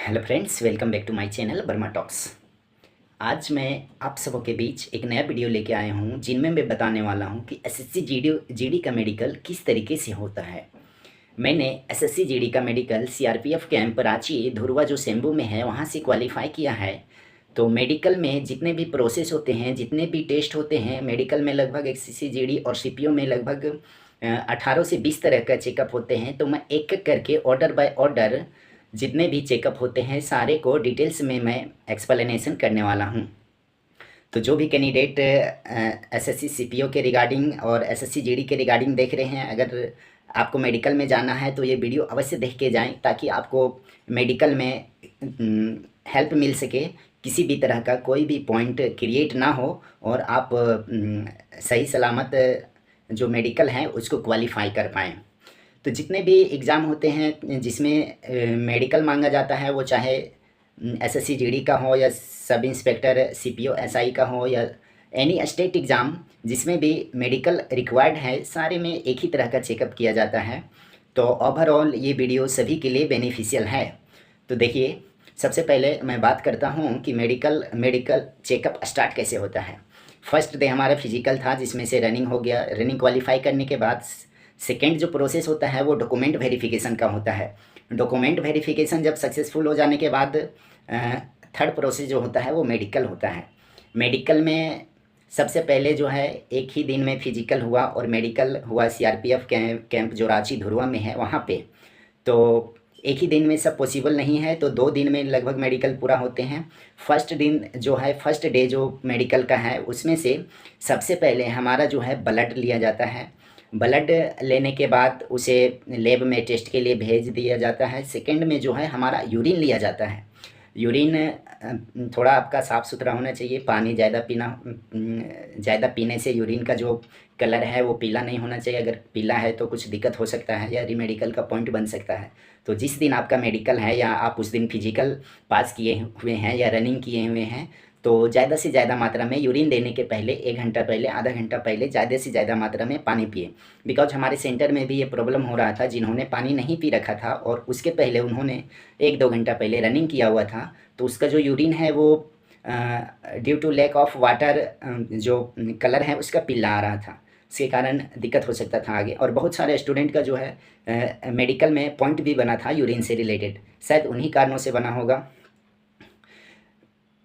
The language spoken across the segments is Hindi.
Hello friends, welcome back to my channel Verma talks. आज मैं आप सबों के बीच एक नया वीडियो लेके आया हूँ जिनमें मैं बताने वाला हूँ कि एसएससी जीडी का मेडिकल किस तरीके से होता है। मैंने एसएससी जीडी का medical CRPF camp Ranchi Dhurwa जो शंभू में है वहाँ से क्वालिफाई किया है। तो मेडिकल में जितने भी प्रोसेस होते हैं, जितने भी टेस्ट होते हैं, मेडिकल में लगभग एसएससी जीडी और सीपीओ में लगभग 18 से 20 तरह का चेकअप होते हैं। तो मैं एक एक करके ऑर्डर बाय ऑर्डर जितने भी चेकअप होते हैं सारे को डिटेल्स में मैं एक्सप्लेनेशन करने वाला हूँ। तो जो भी कैंडिडेट एसएससी सीपीओ के रिगार्डिंग और एसएससी जीडी के रिगार्डिंग देख रहे हैं, अगर आपको मेडिकल में जाना है तो ये वीडियो अवश्य देख के जाएं ताकि आपको मेडिकल में हेल्प मिल सके, किसी भी तरह का कोई भी पॉइंट क्रिएट ना हो और आप सही सलामत जो मेडिकल है उसको क्वालिफाई कर पाएँ। तो जितने भी एग्ज़ाम होते हैं जिसमें मेडिकल मांगा जाता है, वो चाहे एसएससी जीडी का हो या सब इंस्पेक्टर सीपीओ एसआई का हो या एनी स्टेट एग्ज़ाम जिसमें भी मेडिकल रिक्वायर्ड है, सारे में एक ही तरह का चेकअप किया जाता है। तो ओवरऑल ये वीडियो सभी के लिए बेनिफिशियल है। तो देखिए, सबसे पहले मैं बात करता हूँ कि मेडिकल चेकअप स्टार्ट कैसे होता है। फर्स्ट डे हमारा फिजिकल था जिसमें से रनिंग हो गया। रनिंग क्वालिफाई करने के बाद सेकेंड जो प्रोसेस होता है वो डॉक्यूमेंट वेरिफिकेशन का होता है। डॉक्यूमेंट वेरिफिकेशन जब सक्सेसफुल हो जाने के बाद थर्ड प्रोसेस जो होता है वो मेडिकल होता है। मेडिकल में सबसे पहले जो है एक ही दिन में फिजिकल हुआ और मेडिकल हुआ सीआरपीएफ कैंप जो रांची धुरवा में है वहाँ पे। तो एक ही दिन में सब पॉसिबल नहीं है, तो 2 दिन में लगभग मेडिकल पूरा होते हैं। फर्स्ट दिन जो है, फर्स्ट डे जो मेडिकल का है उसमें से सबसे पहले हमारा जो है ब्लड लिया जाता है। ब्लड लेने के बाद उसे लैब में टेस्ट के लिए भेज दिया जाता है। सेकंड में जो है हमारा यूरिन लिया जाता है। यूरिन थोड़ा आपका साफ़ सुथरा होना चाहिए। पानी ज़्यादा पीने से यूरिन का जो कलर है वो पीला नहीं होना चाहिए। अगर पीला है तो कुछ दिक्कत हो सकता है या रीमेडिकल का पॉइंट बन सकता है। तो जिस दिन आपका मेडिकल है या आप उस दिन फिजिकल पास किए हुए हैं या रनिंग किए हुए हैं, तो ज़्यादा से ज़्यादा मात्रा में यूरिन देने के पहले 1 घंटा पहले, आधा घंटा पहले ज़्यादा से ज़्यादा मात्रा में पानी पिए। बिकॉज हमारे सेंटर में भी ये प्रॉब्लम हो रहा था, जिन्होंने पानी नहीं पी रखा था और उसके पहले उन्होंने 1-2 घंटा पहले रनिंग किया हुआ था, तो उसका जो यूरिन है वो due to lack of water जो कलर है उसका पीला आ रहा था। इसके कारण दिक्कत हो सकता था आगे। और बहुत सारे स्टूडेंट का जो है मेडिकल में पॉइंट भी बना था यूरिन से रिलेटेड, शायद उन्हीं कारणों से बना होगा।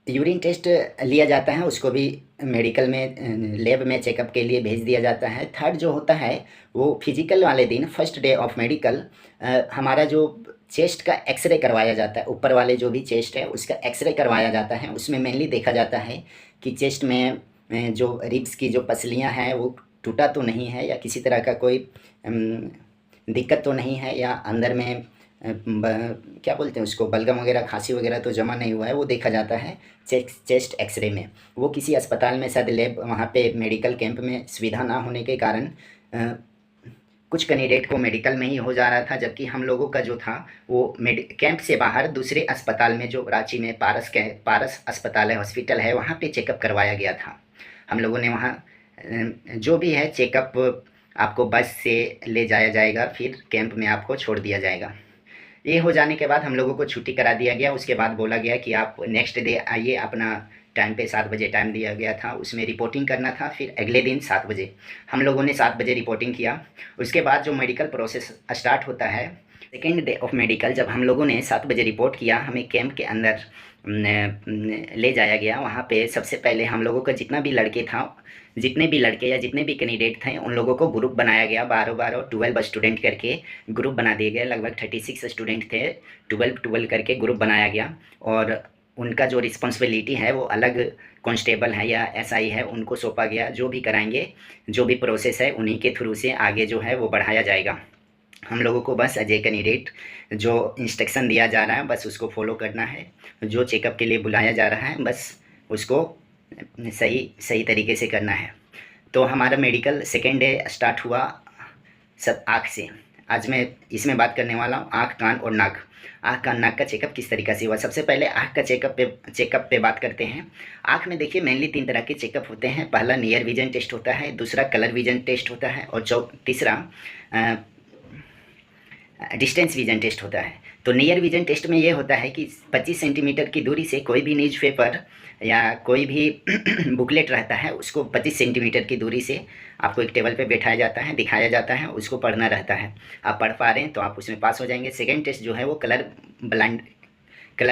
यूरिन टेस्ट लिया जाता है, उसको भी मेडिकल में लैब में चेकअप के लिए भेज दिया जाता है। थर्ड जो होता है वो फिजिकल वाले दिन, फर्स्ट डे ऑफ मेडिकल, हमारा जो चेस्ट का एक्सरे करवाया जाता है। ऊपर वाले जो भी चेस्ट है उसका एक्सरे करवाया जाता है। उसमें मेनली देखा जाता है कि चेस्ट में जो रिब्स की जो पसलियाँ हैं वो टूटा तो नहीं है या किसी तरह का कोई दिक्कत तो नहीं है, या अंदर में क्या बोलते हैं उसको, बलगम वगैरह, खांसी वगैरह तो जमा नहीं हुआ है, वो देखा जाता है चेस्ट एक्सरे में। वो किसी अस्पताल में शायद लैब वहाँ पे मेडिकल कैंप में सुविधा ना होने के कारण कुछ कैंडिडेट को मेडिकल में ही हो जा रहा था, जबकि हम लोगों का जो था वो कैंप से बाहर दूसरे अस्पताल में जो रांची में पारस अस्पताल है, हॉस्पिटल है, वहाँ पे चेकअप करवाया गया था। हम लोगों ने वहाँ जो भी है चेकअप आपको बस से ले जाया जाएगा, फिर कैंप में आपको छोड़ दिया जाएगा। ये हो जाने के बाद हम लोगों को छुट्टी करा दिया गया। उसके बाद बोला गया कि आप नेक्स्ट डे आइए, अपना टाइम पे 7 बजे टाइम दिया गया था, उसमें रिपोर्टिंग करना था। फिर अगले दिन 7 बजे हम लोगों ने 7 बजे रिपोर्टिंग किया। उसके बाद जो मेडिकल प्रोसेस स्टार्ट होता है, सेकेंड डे ऑफ मेडिकल, जब हम लोगों ने 7 बजे रिपोर्ट किया, हमें कैंप के अंदर ले जाया गया। वहाँ पे सबसे पहले हम लोगों का जितने भी लड़के या जितने भी कैंडिडेट थे उन लोगों को ग्रुप बनाया गया। 12 स्टूडेंट करके ग्रुप बना दिए गए। लगभग 36 स्टूडेंट थे, 12 करके ग्रुप बनाया गया। और उनका जो रिस्पॉन्सिबिलिटी है वो अलग कांस्टेबल है या एसआई है, उनको सौंपा गया। जो भी कराएंगे, जो भी प्रोसेस है उन्हीं के थ्रू से आगे जो है वो बढ़ाया जाएगा। हम लोगों को बस एज ए कैंडिडेट जो इंस्ट्रक्शन दिया जा रहा है बस उसको फॉलो करना है। जो चेकअप के लिए बुलाया जा रहा है बस उसको सही तरीके से करना है। तो हमारा मेडिकल सेकेंड डे स्टार्ट हुआ सब आँख से। आज मैं इसमें बात करने वाला हूँ आँख, कान और नाक। आँख, कान, नाक का चेकअप किस तरीक़े से हुआ। सबसे पहले आँख का चेकअप पे बात करते हैं। आँख में देखिए मेनली 3 तरह के चेकअप होते हैं। पहला नियर विजन टेस्ट होता है, दूसरा कलर विजन टेस्ट होता है और तीसरा डिस्टेंस विजन टेस्ट होता है। तो नियर विजन टेस्ट में ये होता है कि 25 सेंटीमीटर की दूरी से कोई भी न्यूज़पेपर या कोई भी बुकलेट रहता है उसको 25 सेंटीमीटर की दूरी से आपको एक टेबल पे बैठाया जाता है, दिखाया जाता है, उसको पढ़ना रहता है। आप पढ़ पा रहे हैं तो आप उसमें पास हो जाएंगे। सेकेंड टेस्ट जो है वो कलर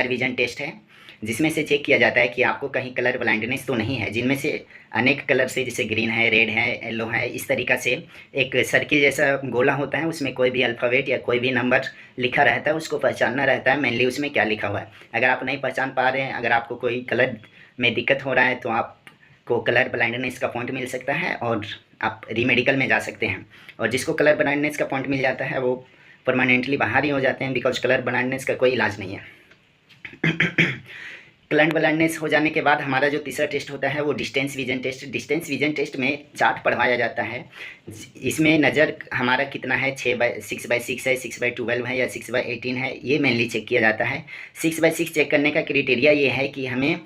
विजन टेस्ट है, जिसमें से चेक किया जाता है कि आपको कहीं कलर ब्लाइंडनेस तो नहीं है, जिनमें से अनेक कलर से, जैसे ग्रीन है, रेड है, येलो है, इस तरीक़ा से एक सर्किल जैसा गोला होता है, उसमें कोई भी अल्फ़ाबेट या कोई भी नंबर लिखा रहता है, उसको पहचानना रहता है मेनली उसमें क्या लिखा हुआ है। अगर आप नहीं पहचान पा रहे हैं, अगर आपको कोई कलर में दिक्कत हो रहा है तो आपको कलर ब्लाइंडनेस का पॉइंट मिल सकता है और आप रीमेडिकल में जा सकते हैं। और जिसको कलर ब्लाइंडनेस का पॉइंट मिल जाता है वो परमानेंटली बाहर ही हो जाते हैं, बिकॉज कलर ब्लाइंडनेस का कोई इलाज नहीं है। कलर ब्लाइंडनेस हो जाने के बाद हमारा जो तीसरा टेस्ट होता है वो distance vision test. Distance vision test में चार्ट पढ़वाया जाता है। इसमें नज़र हमारा कितना है, 6/6 है, 6/12 है या 6/18 है, ये मेनली चेक किया जाता है। 6/6 चेक करने का क्राइटेरिया ये है कि हमें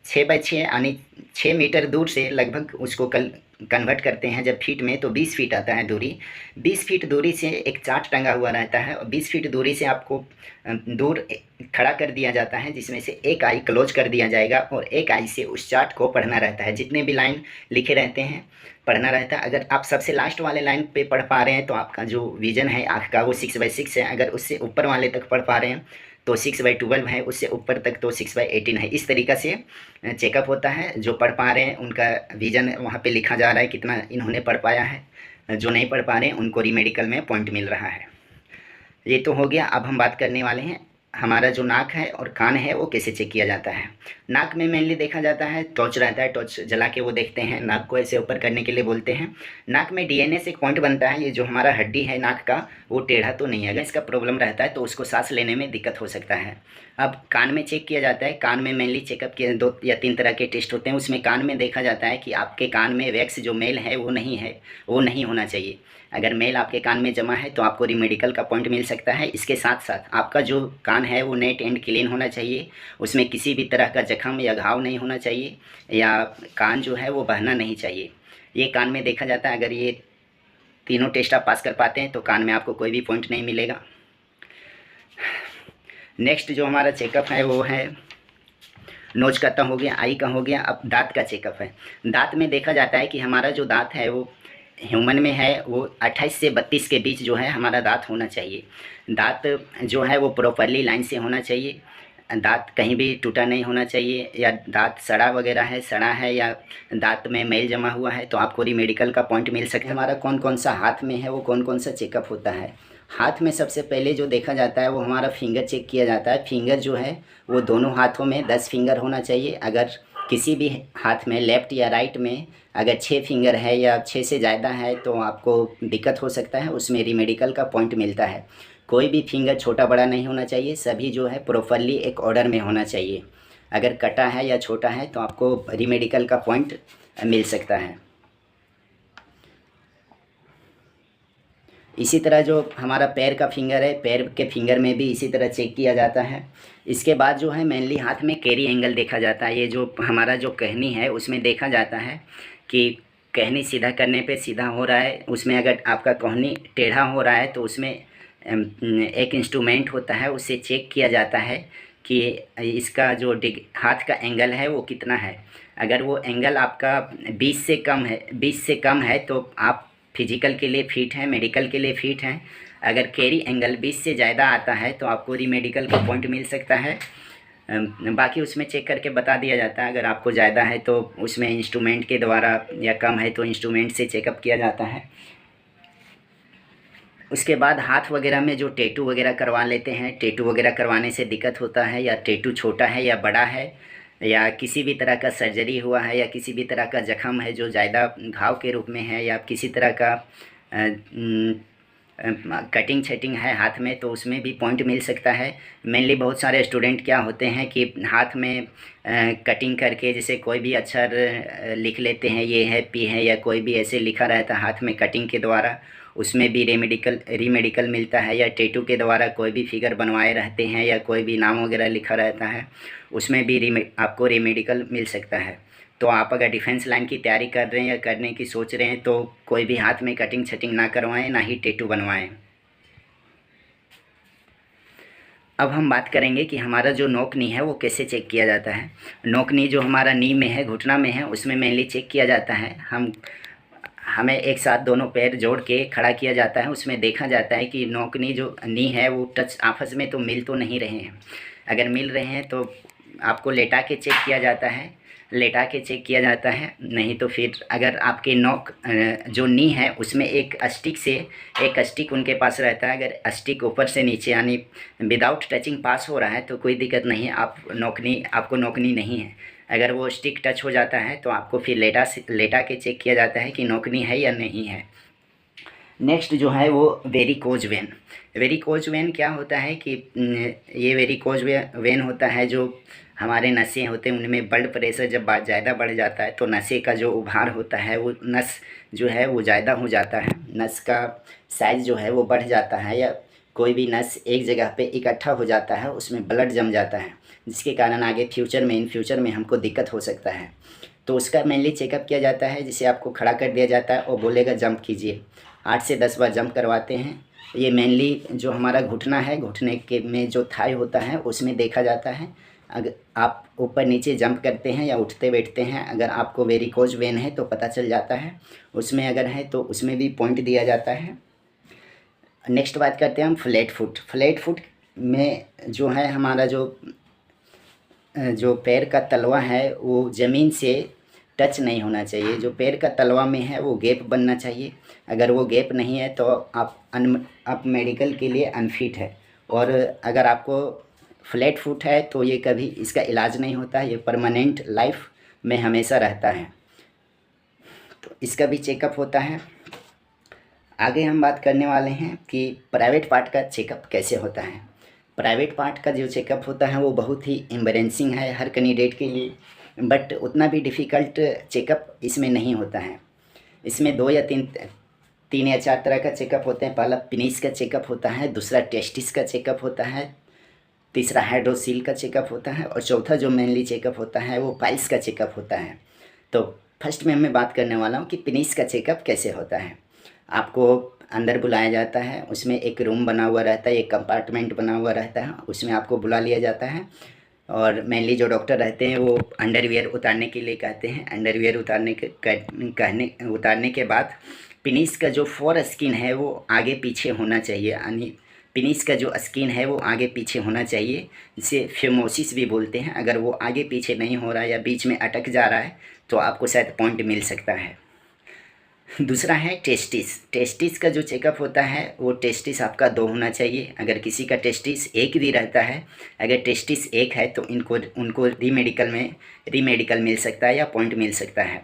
6/6 यानी 6 मीटर दूर से लगभग उसको कन्वर्ट करते हैं जब फीट में, तो 20 फीट आता है दूरी। 20 फीट दूरी से एक चार्ट टंगा हुआ रहता है और 20 फीट दूरी से आपको दूर खड़ा कर दिया जाता है, जिसमें से एक आई क्लोज कर दिया जाएगा और एक आई से उस चार्ट को पढ़ना रहता है। जितने भी लाइन लिखे रहते हैं पढ़ना रहता है। अगर आप सबसे लास्ट वाले लाइन पे पढ़ पा रहे हैं तो आपका जो विज़न है आँख का वो 6/6 है। अगर उससे ऊपर वाले तक पढ़ पा रहे हैं तो 6/12 है, उससे ऊपर तक तो 6/18 है। इस तरीक़ा से चेकअप होता है। जो पढ़ पा रहे हैं उनका विज़न वहाँ पे लिखा जा रहा है कितना इन्होंने पढ़ पाया है, जो नहीं पढ़ पा रहे हैं उनको रीमेडिकल में पॉइंट मिल रहा है। ये तो हो गया। अब हम बात करने वाले हैं हमारा जो नाक है और कान है वो कैसे चेक किया जाता है। नाक में मेनली देखा जाता है, टॉर्च रहता है, टॉर्च जला के वो देखते हैं, नाक को ऐसे ऊपर करने के लिए बोलते हैं। नाक में डीएनए से एक पॉइंट बनता है, ये जो हमारा हड्डी है नाक का वो टेढ़ा तो नहीं है। अगर इसका प्रॉब्लम रहता है तो उसको सांस लेने में दिक्कत हो सकता है। अब कान में चेक किया जाता है। कान में मेनली चेकअप के 2 या 3 तरह के टेस्ट होते हैं। उसमें कान में देखा जाता है कि आपके कान में वैक्स जो मेल है वो नहीं होना चाहिए। अगर मेल आपके कान में जमा है तो आपको रीमेडिकल का पॉइंट मिल सकता है। इसके साथ साथ आपका जो कान है वो नेट एंड क्लीन होना चाहिए, उसमें किसी भी तरह का जख्म या घाव नहीं होना चाहिए, या कान जो है वो बहना नहीं चाहिए। ये कान में देखा जाता है। अगर ये तीनों टेस्ट आप पास कर पाते हैं तो कान में आपको कोई भी पॉइंट नहीं मिलेगा। नेक्स्ट जो हमारा चेकअप है वो है नोज का हो गया, आई का हो गया। अब दांत का चेकअप है। दांत में देखा जाता है कि हमारा जो दांत है वो ह्यूमन में है वो 28 से 32 के बीच जो है हमारा दांत होना चाहिए। दांत जो है वो प्रॉपरली लाइन से होना चाहिए। दांत कहीं भी टूटा नहीं होना चाहिए, या दांत सड़ा है या दांत में मैल जमा हुआ है तो आपको रीमेडिकल का पॉइंट मिल सकता है। हमारा कौन कौन सा हाथ में है वो कौन कौन सा चेकअप होता है। हाथ में सबसे पहले जो देखा जाता है वो हमारा फिंगर चेक किया जाता है। फिंगर जो है वो दोनों हाथों में 10 फिंगर होना चाहिए। अगर किसी भी हाथ में लेफ़्ट या राइट में अगर 6 फिंगर है या 6 से ज़्यादा है तो आपको दिक्कत हो सकता है, उसमें रीमेडिकल का पॉइंट मिलता है। कोई भी फिंगर छोटा बड़ा नहीं होना चाहिए, सभी जो है प्रॉपरली एक ऑर्डर में होना चाहिए। अगर कटा है या छोटा है तो आपको रीमेडिकल का पॉइंट मिल सकता है। इसी तरह जो हमारा पैर का फिंगर है, पैर के फिंगर में भी इसी तरह चेक किया जाता है। इसके बाद जो है मेनली हाथ में कैरी एंगल देखा जाता है। ये जो हमारा जो कहनी है उसमें देखा जाता है कि कहनी सीधा करने पे सीधा हो रहा है। उसमें अगर आपका कहनी टेढ़ा हो रहा है तो उसमें एक इंस्ट्रूमेंट होता है, उससे चेक किया जाता है कि इसका जो हाथ का एंगल है वो कितना है। अगर वो एंगल आपका 20 से कम है तो आप फिजिकल के लिए फ़िट हैं, मेडिकल के लिए फ़िट हैं। अगर कैरी एंगल 20 से ज़्यादा आता है तो आपको रीमेडिकल का पॉइंट मिल सकता है। बाकी उसमें चेक करके बता दिया जाता है। अगर आपको ज़्यादा है तो उसमें इंस्ट्रूमेंट के द्वारा, या कम है तो इंस्ट्रूमेंट से चेकअप किया जाता है। उसके बाद हाथ वगैरह में जो टैटू वगैरह करवा लेते हैं, टैटू वगैरह करवाने से दिक्कत होता है, या टैटू छोटा है या बड़ा है, या किसी भी तरह का सर्जरी हुआ है, या किसी भी तरह का जख्म है जो ज़्यादा घाव के रूप में है, या किसी तरह का कटिंग छटिंग है हाथ में तो उसमें भी पॉइंट मिल सकता है। मेनली बहुत सारे स्टूडेंट क्या होते हैं कि हाथ में कटिंग करके जैसे कोई भी अक्षर लिख लेते हैं, ये है पी है, या कोई भी ऐसे लिखा रहता है हाथ में कटिंग के द्वारा, उसमें भी रीमेडिकल मिलता है। या टैटू के द्वारा कोई भी फिगर बनवाए रहते हैं या कोई भी नाम वगैरह लिखा रहता है, उसमें भी आपको रीमेडिकल मिल सकता है। तो आप अगर डिफेंस लाइन की तैयारी कर रहे हैं या करने की सोच रहे हैं तो कोई भी हाथ में कटिंग छटिंग ना करवाएं, ना ही टैटू बनवाएं। अब हम बात करेंगे कि हमारा जो नोक नी है वो कैसे चेक किया जाता है। नोक नी जो हमारा नी में है, घुटना में है, उसमें मेनली चेक किया जाता है। हमें एक साथ दोनों पैर जोड़ के खड़ा किया जाता है। उसमें देखा जाता है कि नोक नी जो नी है वो टच आपस में तो मिल तो नहीं रहे हैं। अगर मिल रहे हैं तो आपको लेटा के चेक किया जाता है, लेटा के चेक किया जाता है। नहीं तो फिर अगर आपके नोक जो नी है उसमें एक स्टिक उनके पास रहता है, अगर स्टिक ऊपर से नीचे यानी विदाउट टचिंग पास हो रहा है तो कोई दिक्कत नहीं है, आपको नोकनी नहीं है। अगर वो स्टिक टच हो जाता है तो आपको फिर लेटा के चेक किया जाता है कि नोकनी है या नहीं है। नेक्स्ट जो है वो वेरिकोज वेन। वेरिकोज वेन क्या होता है कि ये वेरिकोज वेन होता है जो हमारे नसें होते हैं उनमें ब्लड प्रेशर जब ज़्यादा बढ़ जाता है तो नसें का जो उभार होता है वो नस जो है वो ज़्यादा हो जाता है, नस का साइज़ जो है वो बढ़ जाता है, या कोई भी नस एक जगह पे इकट्ठा हो जाता है, उसमें ब्लड जम जाता है, जिसके कारण आगे इन फ्यूचर में हमको दिक्कत हो सकता है। तो उसका मेनली चेकअप किया जाता है, जिसे आपको खड़ा कर दिया जाता है और बोलेगा जंप कीजिए। 8 से 10 बार जंप करवाते हैं। ये मेनली जो हमारा घुटना है, घुटने के में जो थाई होता है उसमें देखा जाता है। अगर आप ऊपर नीचे जंप करते हैं या उठते बैठते हैं, अगर आपको वेरिकोज वेन है तो पता चल जाता है। उसमें अगर है तो उसमें भी पॉइंट दिया जाता है। नेक्स्ट बात करते हैं हम फ्लैट फुट। फ्लैट फुट में जो है हमारा जो पैर का तलवा है वो ज़मीन से टच नहीं होना चाहिए। जो पैर का तलवा में है वो गैप बनना चाहिए। अगर वो गैप नहीं है तो आप मेडिकल के लिए अनफिट है। और अगर आपको फ्लैट फुट है तो ये कभी इसका इलाज नहीं होता है, ये परमानेंट लाइफ में हमेशा रहता है। तो इसका भी चेकअप होता है। आगे हम बात करने वाले हैं कि प्राइवेट पार्ट का चेकअप कैसे होता है। प्राइवेट पार्ट का जो चेकअप होता है वो बहुत ही एम्बैरेसिंग है हर कैंडिडेट के लिए, बट उतना भी डिफ़िकल्ट चेकअप इसमें नहीं होता है। इसमें तीन या चार तरह का चेकअप होते हैं। पहला पेनिस का चेकअप होता है, दूसरा टेस्टिस का चेकअप होता है, तीसरा हाइड्रोसील का चेकअप होता है, और चौथा जो मेनली चेकअप होता है वो पाइल्स का चेकअप होता है। तो फर्स्ट में मैं बात करने वाला हूँ कि पेनिस का चेकअप कैसे होता है। आपको अंदर बुलाया जाता है, उसमें एक रूम बना हुआ रहता है, एक कंपार्टमेंट बना हुआ रहता है, उसमें आपको बुला लिया जाता है। और मेनली जो डॉक्टर रहते हैं वो अंडरवियर उतारने के लिए कहते हैं। अंडरवियर उतारने के बाद पेनिस का जो फोर स्किन है वो आगे पीछे होना चाहिए, यानी पेनिस का जो स्किन है वो आगे पीछे होना चाहिए, जिसे फेमोसिस भी बोलते हैं। अगर वो आगे पीछे नहीं हो रहा है या बीच में अटक जा रहा है तो आपको शायद पॉइंट मिल सकता है। दूसरा है टेस्टिस। टेस्टिस का जो चेकअप होता है वो टेस्टिस आपका 2 होना चाहिए। अगर किसी का टेस्टिस 1 भी रहता है, अगर टेस्टिस 1 है तो उनको रीमेडिकल मिल सकता है या पॉइंट मिल सकता है।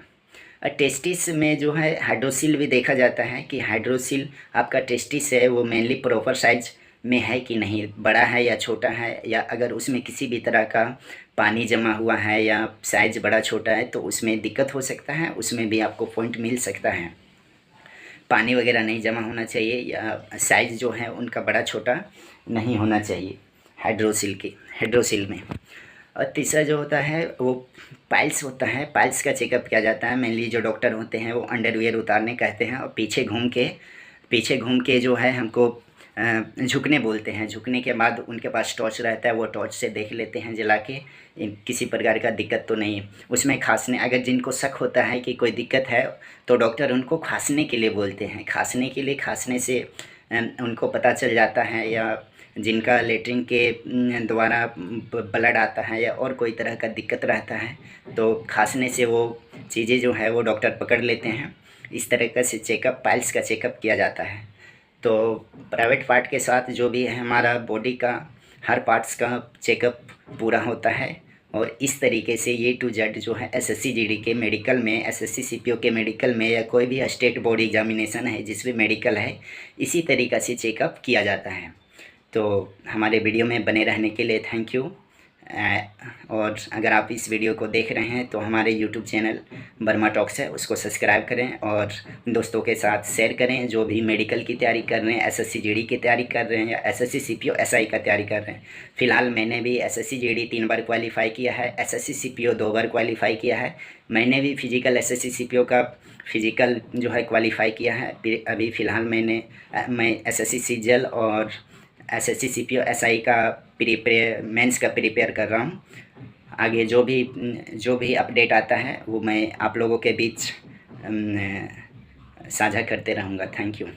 और टेस्टिस में जो है हाइड्रोसिल भी देखा जाता है कि हाइड्रोसिल आपका टेस्टिस है वो मेनली प्रॉपर साइज में है कि नहीं, बड़ा है या छोटा है, या अगर उसमें किसी भी तरह का पानी जमा हुआ है या साइज़ बड़ा छोटा है तो उसमें दिक्कत हो सकता है, उसमें भी आपको पॉइंट मिल सकता है। पानी वगैरह नहीं जमा होना चाहिए या साइज़ जो है उनका बड़ा छोटा नहीं होना चाहिए हाइड्रोसिल में। और तीसरा जो होता है वो पाइल्स होता है। पाइल्स का चेकअप किया जाता है। मेनली जो डॉक्टर होते हैं वो अंडरवियर उतारने कहते हैं और पीछे घूम के जो है हमको झुकने बोलते हैं। झुकने के बाद उनके पास टॉर्च रहता है, वो टॉर्च से देख लेते हैं जला के किसी प्रकार का दिक्कत तो नहीं है। उसमें खांसने, अगर जिनको शक होता है कि कोई दिक्कत है तो डॉक्टर उनको खांसने के लिए बोलते हैं। खांसने से उनको पता चल जाता है, या जिनका लेटरिन के द्वारा ब्लड आता है या और कोई तरह का दिक्कत रहता है तो खांसने से वो चीज़ें जो है वो डॉक्टर पकड़ लेते हैं। इस तरह से चेकअप, पाइल्स का चेकअप किया जाता है। तो प्राइवेट पार्ट के साथ जो भी है हमारा बॉडी का हर पार्ट्स का चेकअप पूरा होता है। और इस तरीके से ये टू जेड जो है एसएससी जीडी के मेडिकल में, एसएससी सीपीओ के मेडिकल में, या कोई भी स्टेट बोर्ड एग्जामिनेशन है जिस भी मेडिकल है, इसी तरीक़ा से चेकअप किया जाता है। तो हमारे वीडियो में बने रहने के लिए थैंक यू। और अगर आप इस वीडियो को देख रहे हैं तो हमारे यूट्यूब चैनल बर्मा टॉक्स है, उसको सब्सक्राइब करें और दोस्तों के साथ शेयर करें जो भी मेडिकल की तैयारी कर रहे हैं, एसएससी जीडी की तैयारी कर रहे हैं या एसएससी सीपीओ एसआई का तैयारी कर रहे हैं। फ़िलहाल मैंने भी एसएससी जीडी 3 बार क्वालिफ़ाई किया है, एसएससी सीपीओ 2 बार क्वालिफ़ाई किया है। मैंने भी फिजिकल एसएससी सीपीओ का फिजिकल जो है क्वालिफ़ाई किया है। अभी फ़िलहाल मैं एसएससी सीजीएल और एसएससी सीपीओ एसआई का प्रिपेयर मेंस का प्रिपेयर कर रहा हूँ। आगे जो भी अपडेट आता है वो मैं आप लोगों के बीच साझा करते रहूँगा। Thank you.